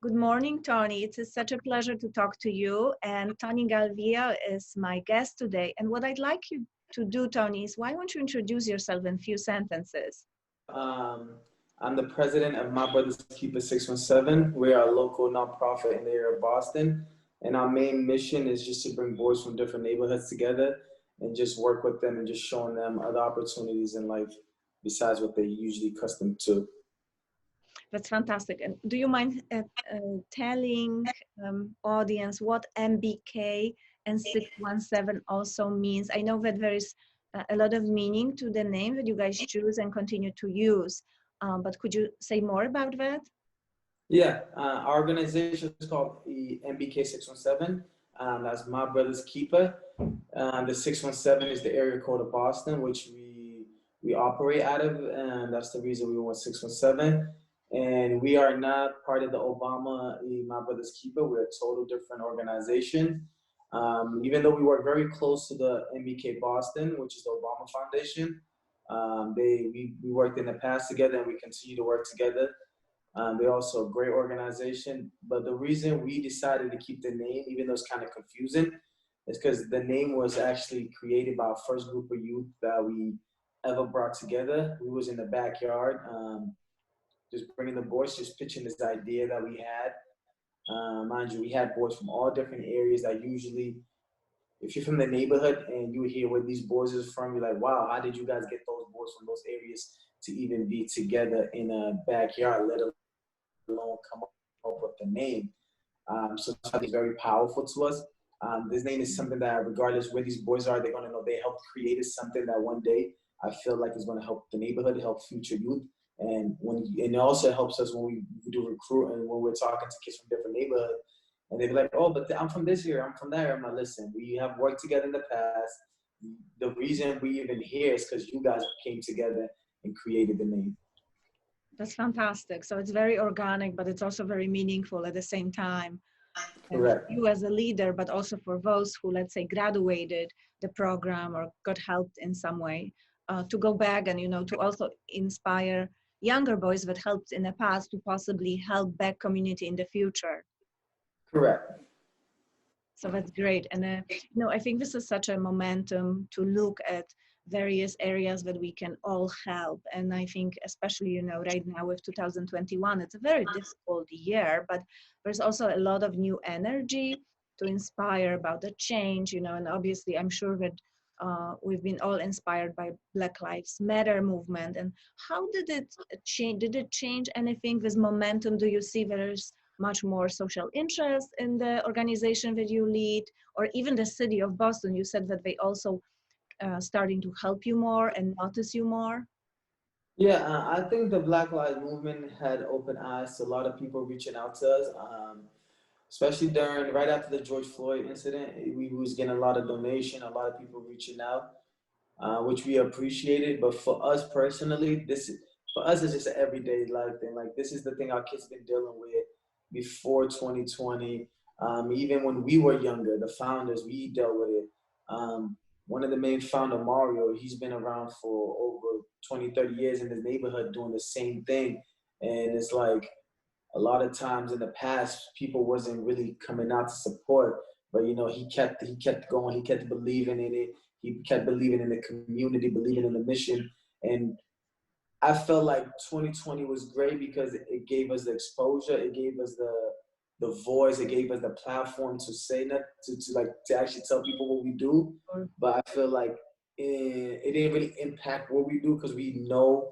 Good morning, Tony. Such a pleasure to talk to you. And Tony Galvao is my guest today. And what I'd like you to do, Tony, is why don't you introduce yourself in a few sentences? I'm the president of My Brother's Keeper 617. We're a local nonprofit in the area of Boston. And our main mission is just to bring boys from different neighborhoods together and just work with them and just showing them other opportunities in life besides what they're usually accustomed to. That's fantastic. And do you mind telling audience what MBK and 617 also means? I know that there is a lot of meaning to the name that you guys choose and continue to use, but could you say more about that? Yeah, our organization is called the MBK617. That's My Brother's Keeper. The 617 is the area code of Boston, which we operate out of, and that's the reason we want 617. And we are not part of the Obama My Brother's Keeper. We're a total different organization. Even though we work very close to the MBK Boston, which is the Obama Foundation, we worked in the past together and we continue to work together. They're also a great organization. But the reason we decided to keep the name, even though it's kind of confusing, is because the name was actually created by our first group of youth that we ever brought together. We was in the backyard, just bringing the boys, just pitching this idea that we had. Mind you, we had boys from all different areas that usually, if you're from the neighborhood and you hear where these boys is from, you're like, wow, how did you guys get those boys from those areas to even be together in a backyard, let alone come up with the name? So it's very powerful to us. This name is something that regardless where these boys are, they're going to know they helped create something that one day I feel like is going to help the neighborhood, help future youth. And it also helps us when we do recruiting, when we're talking to kids from different neighborhoods, and they be like, oh, but I'm from this here, I'm from there. I'm like, listen, we have worked together in the past. The reason we even here is because you guys came together and created the name. That's fantastic. So it's very organic, but it's also very meaningful at the same time. Correct. You as a leader, but also for those who, let's say, graduated the program or got helped in some way to go back and, to also inspire younger boys that helped in the past to possibly help back community in the future. Correct. So that's great. And, I think this is such a momentum to look at various areas that we can all help. And I think especially, right now with 2021, it's a very difficult year, but there's also a lot of new energy to inspire about the change, and obviously I'm sure that we've been all inspired by Black Lives Matter movement. And how did it change? Did it change anything, this momentum? Do you see there's much more social interest in the organization that you lead, or even the city of Boston? You said that they also starting to help you more and notice you more? Yeah, I think the Black Lives Movement had opened eyes to a lot of people reaching out to us, especially right after the George Floyd incident. We was getting a lot of donation, a lot of people reaching out, which we appreciated. But for us personally, for us, it's just an everyday life thing. Like, this is the thing our kids been dealing with before 2020. Even when we were younger, the founders, we dealt with it. One of the main founder, Mario, he's been around for over 20, 30 years in his neighborhood doing the same thing. And it's like, a lot of times in the past, people wasn't really coming out to support, but he kept going, he kept believing in it, he kept believing in the community, believing in the mission. And I felt like 2020 was great because it gave us the exposure, it gave us the voice, it gave us the platform to say that, to actually tell people what we do. But I feel like it didn't really impact what we do because we know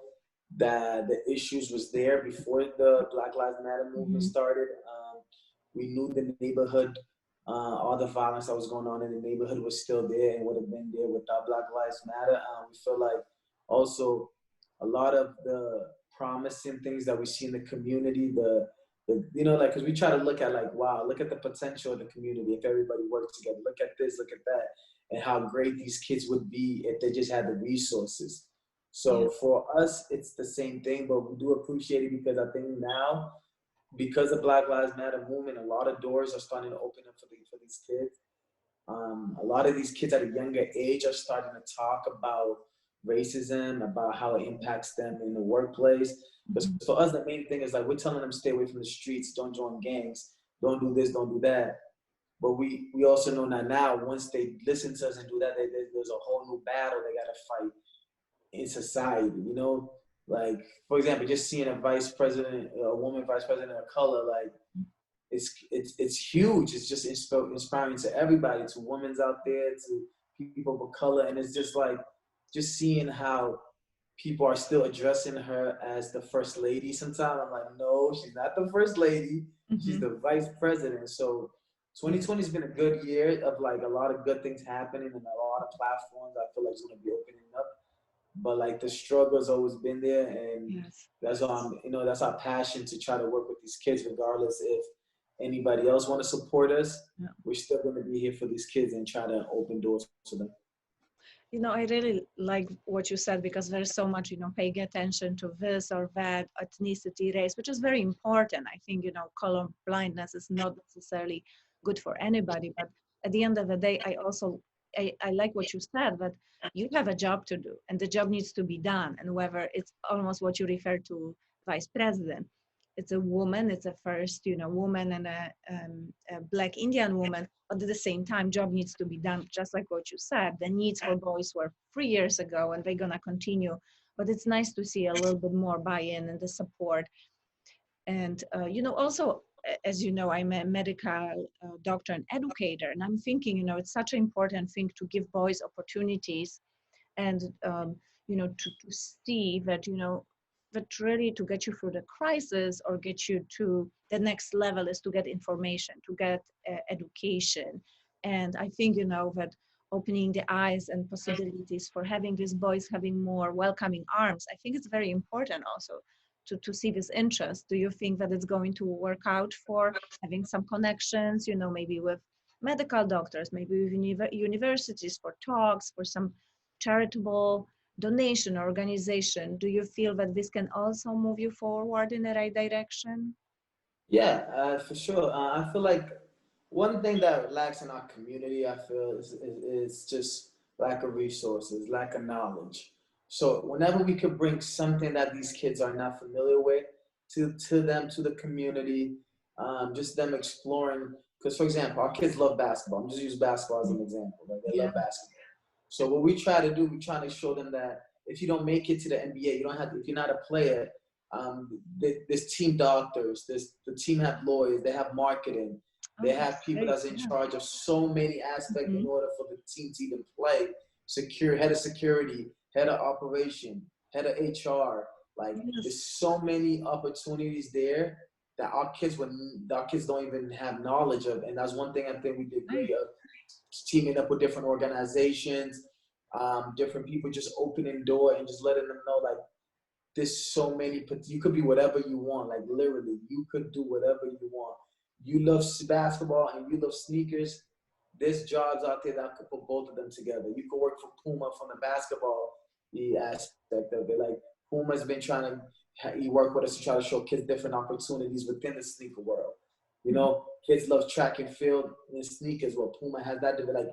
that the issues was there before the Black Lives Matter movement started. We knew the neighborhood, all the violence that was going on in the neighborhood was still there and would have been there without Black Lives Matter. We feel like also a lot of the promising things that we see in the community, because we try to look at wow, look at the potential of the community if everybody worked together. Look at this, look at that, and how great these kids would be if they just had the resources. So for us, it's the same thing, but we do appreciate it because I think now, because of Black Lives Matter movement, a lot of doors are starting to open up for these kids. A lot of these kids at a younger age are starting to talk about racism, about how it impacts them in the workplace. Because Mhm. for us, the main thing is like we're telling them stay away from the streets, don't join gangs, don't do this, don't do that. But we also know that now once they listen to us and do that, there's a whole new battle they got to fight in society. You know, like for example, just seeing a vice president, a woman vice president of color, like it's huge. It's just inspiring to everybody, to women's out there, to people of color, and it's just like just seeing how people are still addressing her as the first lady. Sometimes I'm like, no, she's not the first lady. She's Mhm. the vice president. So Yeah. 2020 has been a good year of like a lot of good things happening and a lot of platforms I feel like it's going to be opening up. But like the struggle's always been there, and Yes. that's that's our passion to try to work with these kids, regardless if anybody else want to support us. Yeah. We're still going to be here for these kids and try to open doors to them. I really like what you said because there's so much, paying attention to this or that, ethnicity, race, which is very important. I think, color blindness is not necessarily good for anybody, but at the end of the day, I like what you said, that you have a job to do and the job needs to be done. And whether it's almost what you refer to vice president, it's a woman, it's a first, woman and a Black Indian woman, but at the same time, job needs to be done, just like what you said. The needs for boys were 3 years ago, and they're gonna continue. But it's nice to see a little bit more buy-in and the support. And also, as you know, I'm a medical doctor and educator, and I'm thinking, it's such an important thing to give boys opportunities and to see that that really to get you through the crisis or get you to the next level is to get information, to get education. And I think that opening the eyes and possibilities for having these boys having more welcoming arms, I think it's very important also to see this interest. Do you think that it's going to work out for having some connections, maybe with medical doctors, maybe with universities for talks, for some charitable donation organization? Do you feel that this can also move you forward in the right direction? Yeah, for sure. I feel like one thing that lacks in our community, I feel, is just lack of resources, lack of knowledge. So whenever we could bring something that these kids are not familiar with to them, to the community, just them exploring. Because for example, our kids love basketball. I'm just use basketball as an example. Right? They Yeah. love basketball. So what we try to do, we try to show them that if you don't make it to the NBA, you don't have to, if you're not a player, there's team doctors, the team have lawyers, they have marketing, they Oh, have that's people great. that's in Yeah. charge of so many aspects in Mhm. order for the team to even play. Head of security, head of operation, head of HR. Like Yes. there's so many opportunities there that our kids don't even have knowledge of, and that's one thing I think we did great Right. of teaming up with different organizations, different people, just opening door and just letting them know like there's so many, you could be whatever you want, like literally you could do whatever you want. You love basketball and you love sneakers, there's jobs out there that could put both of them together. You could work for Puma from the basketball aspect of it. Like Puma's been trying to work with us to try to show kids different opportunities within the sneaker world. You Mhm. know, kids love track and field and sneakers. Well, Puma has that to be like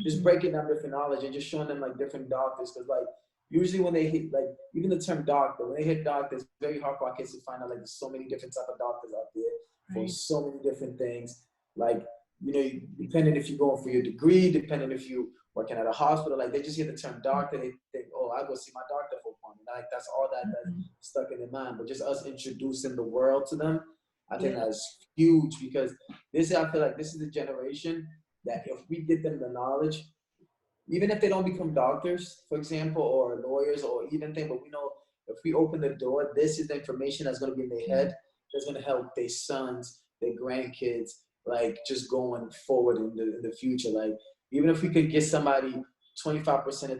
just Mhm. breaking down different knowledge and just showing them like different doctors. Because like usually when they hit like even the term doctor, when they hit doctor, it's very hard for our kids to find out like there's so many different type of doctors out there for Right. so many different things. Like depending if you're going for your degree, depending if you working at a hospital, like they just hear the term doctor, they think, oh, I go see my doctor for appointment. Like that's all that's Mhm. stuck in their mind. But just us introducing the world to them, I think Yeah. that's huge because I feel like this is the generation that if we get them the knowledge, even if they don't become doctors, for example, or lawyers or even thing, but we know if we open the door, this is the information that's going to be in their Yeah. head that's going to help their sons, their grandkids, like just going forward in the future. Like even if we could get somebody 25% of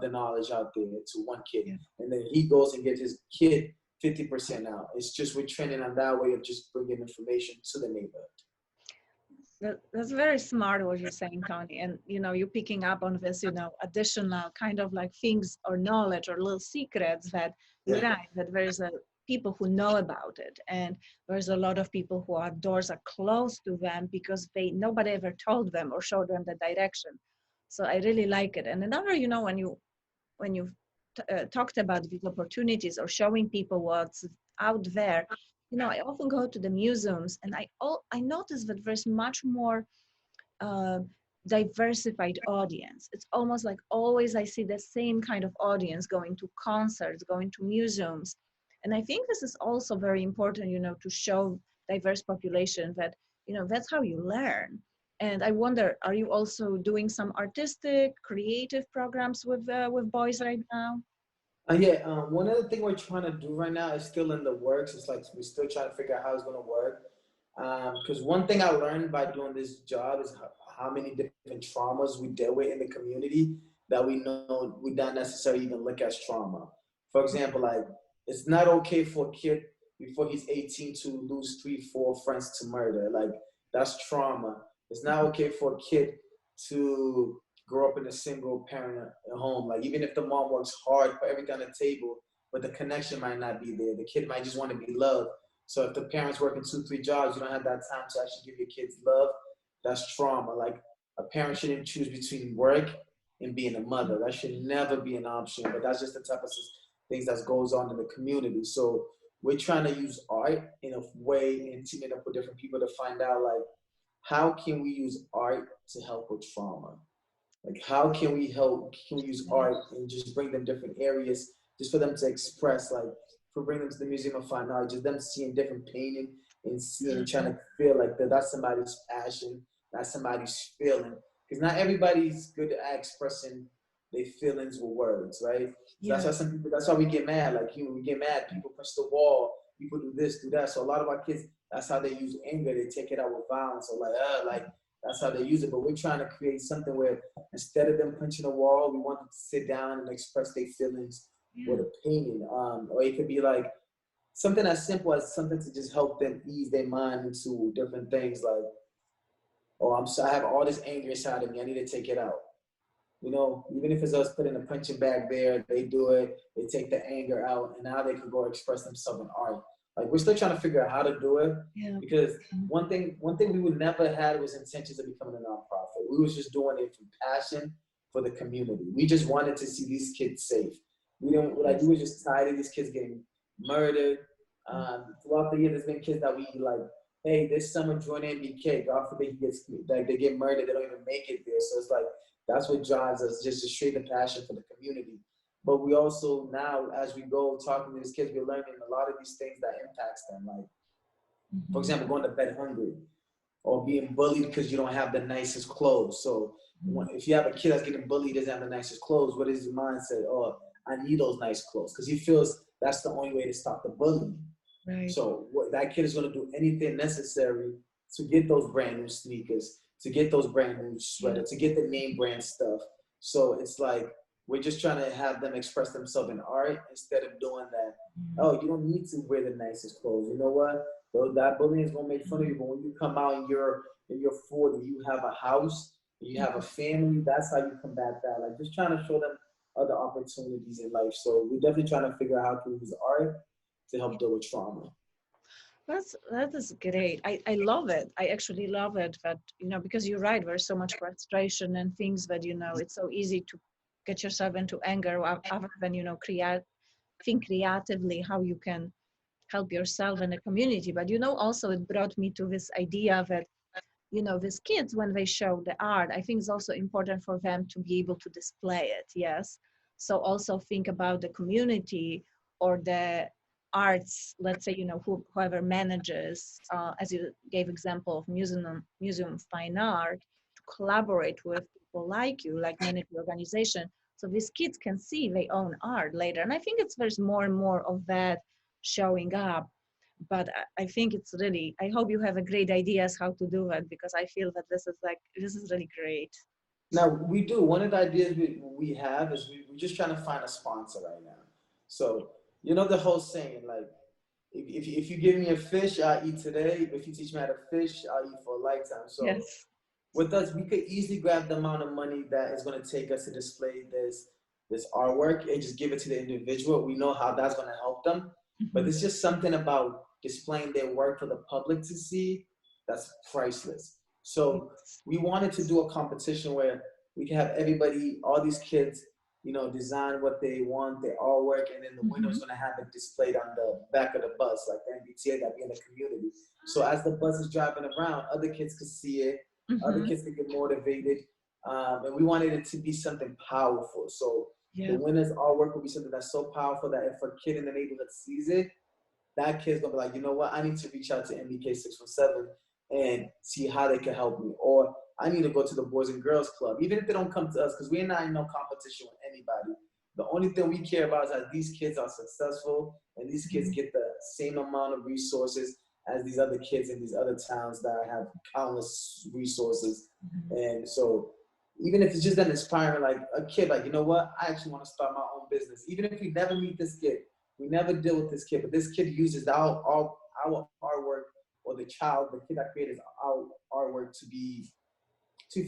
the knowledge out there to one kid, Yeah. and then he goes and gets his kid 50% out. It's just we're trending on that way of just bringing information to the neighborhood. That's very smart what you're saying, Tony. And you're picking up on this, additional kind of like things or knowledge or little secrets that you're Yeah. right, that there's a people who know about it. And there's a lot of people who are doors are closed to them because nobody ever told them or showed them the direction. So I really like it. And another, when you talked about these opportunities or showing people what's out there, I often go to the museums, and I notice that there's much more uh, diversified audience. It's almost like always I see the same kind of audience going to concerts, going to museums. And I think this is also very important, to show diverse population that, that's how you learn. And I wonder, are you also doing some artistic, creative programs with boys right now? Yeah, one other thing we're trying to do right now is still in the works. It's like we're still trying to figure out how it's going to work. Because one thing I learned by doing this job is how many different traumas we deal with in the community that we know we don't necessarily even look as trauma. For example, like it's not okay for a kid before he's 18 to lose three, four friends to murder. Like that's trauma. It's not okay for a kid to grow up in a single parent home. Like even if the mom works hard, put everything on the table, but the connection might not be there. The kid might just want to be loved. So if the parents working two, three jobs, you don't have that time to actually give your kids love. That's trauma. Like a parent shouldn't choose between work and being a mother. That should never be an option. But that's just the type of things that goes on in the community. So we're trying to use art in a way and teaming up with different people to find out like how can we use art to help with trauma? Like how can we help, can we use art and just bring them different areas just for them to express, like for bring them to the Museum of Fine Art, just them seeing different painting and seeing, trying to feel like that's somebody's passion, that's somebody's feeling. Because not everybody's good at expressing their feelings with words, right? So that's Yeah. why some people, that's why we get mad. Like, we get mad, people punch the wall, people do this, do that. So a lot of our kids, that's how they use anger. They take it out with violence. Or like that's how they use it. But we're trying to create something where instead of them punching a wall, we want them to sit down and express their feelings with a painting. Or it could be like something as simple as something to just help them ease their mind into different things. Like, oh, I have all this anger inside of me. I need to take it out. Even if it's us putting a punching bag there, they do it, they take the anger out, and now they can go express themselves in art. Like we're still trying to figure out how to do it, because one thing we would never had was intentions of becoming a nonprofit. We was just doing it from passion for the community. We just wanted to see these kids safe. We don't like. We were just tired of these kids getting murdered. Throughout the year, there's been kids that we like. Hey, this summer join MBK. God forbid he gets like they get murdered. They don't even make it there. So it's like that's what drives us, just to straight the passion for the community. But we also now, as we go talking to these kids, we're learning a lot of these things that impacts them. Like, for example, going to bed hungry or being bullied because you don't have the nicest clothes. So if you have a kid that's getting bullied, doesn't have the nicest clothes, what is his mindset? Oh, I need those nice clothes, because he feels that's the only way to stop the bullying. Right. So that kid is going to do anything necessary to get those brand new sneakers, to get those brand new sweaters, to get the name brand stuff. So it's like we're just trying to have them express themselves in art instead of doing that. Oh, you don't need to wear the nicest clothes. You know what? Though that bullying is gonna make fun of you, but when you come out and you're 40, you have a house, you have a family. That's how you combat that. Like just trying to show them other opportunities in life. So we're definitely trying to figure out how to use art to help deal with trauma. That is great. I love it. I actually love it that, because you're right, there's so much frustration and things that, it's so easy to get yourself into anger other than, think creatively how you can help yourself and the community. But, also it brought me to this idea that, these kids, when they show the art, I think it's also important for them to be able to display it. Yes. So also think about the community or the arts, let's say, whoever manages, as you gave example of museum of fine art, to collaborate with people like you, like manage the organization. So these kids can see their own art later. And I think there's more and more of that showing up. But I think it's really, I hope you have a great ideas how to do it, because I feel that this is really great. Now we do. One of the ideas we have is we're just trying to find a sponsor right now. So the whole saying, like if you give me a fish, I'll eat today. If you teach me how to fish, I'll eat for a lifetime. So Yes. with us, we could easily grab the amount of money that is going to take us to display this artwork and just give it to the individual. We know how that's going to help them, but it's just something about displaying their work for the public to see that's priceless. So we wanted to do a competition where we can have everybody, all these kids, design what they want, their artwork, and then the winner's Mm-hmm. gonna have it displayed on the back of the bus, like the MBTA that be in the community. So as the bus is driving around, other kids could see it, other Mm-hmm. kids could get motivated, and we wanted it to be something powerful. So the Yeah. winner's artwork will be something that's so powerful that if a kid in the neighborhood sees it, that kid's gonna be like, you know what, I need to reach out to MBK617 and see how they can help me. Or I need to go to the Boys and Girls Club, even if they don't come to us, because we're not in no competition with anybody. The only thing we care about is that these kids are successful and these kids Mm-hmm. get the same amount of resources as these other kids in these other towns that have countless resources. And so even if it's just an inspiring, like a kid, like, you know what, I actually want to start my own business. Even if we never meet this kid, we never deal with this kid, but this kid uses our artwork, or the child, the kid that created our artwork to be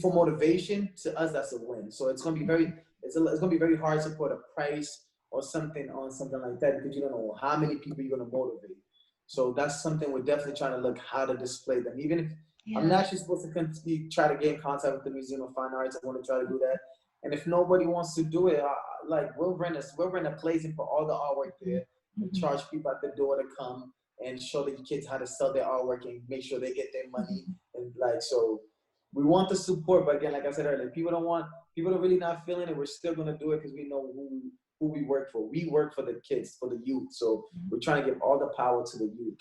for motivation. To us, that's a win. So it's gonna be it's gonna be very hard to put a price or something on something like that, because you don't know how many people you're gonna motivate. So that's something we're definitely trying to look how to display them. Even if I'm Yeah. naturally supposed to try to get in contact with the Museum of Fine Arts, I want to try to do that. And if nobody wants to do it, like we'll rent a place and put all the artwork there and Mm-hmm. charge people at the door to come and show the kids how to sell their artwork and make sure they get their money. Mm-hmm. And like, so we want the support, but again, like I said earlier, people are really not feeling it. We're still gonna do it because we know who we work for. We work for the kids, for the youth. So we're trying to give all the power to the youth.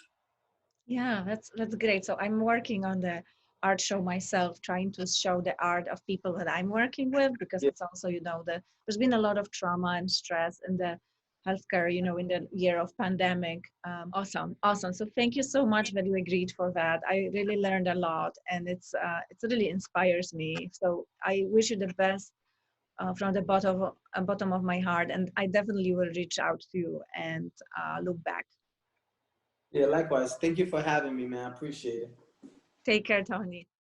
Yeah, that's great. So I'm working on the art show myself, trying to show the art of people that I'm working with, because Yeah, it's also, there's been a lot of trauma and stress in the healthcare, in the year of pandemic. Awesome, awesome. So thank you so much that you agreed for that. I really learned a lot, and it's really inspires me. So I wish you the best from the bottom of my heart, and I definitely will reach out to you and look back. yeah. Likewise. Thank you for having me, man. I appreciate it. Take care, Tony.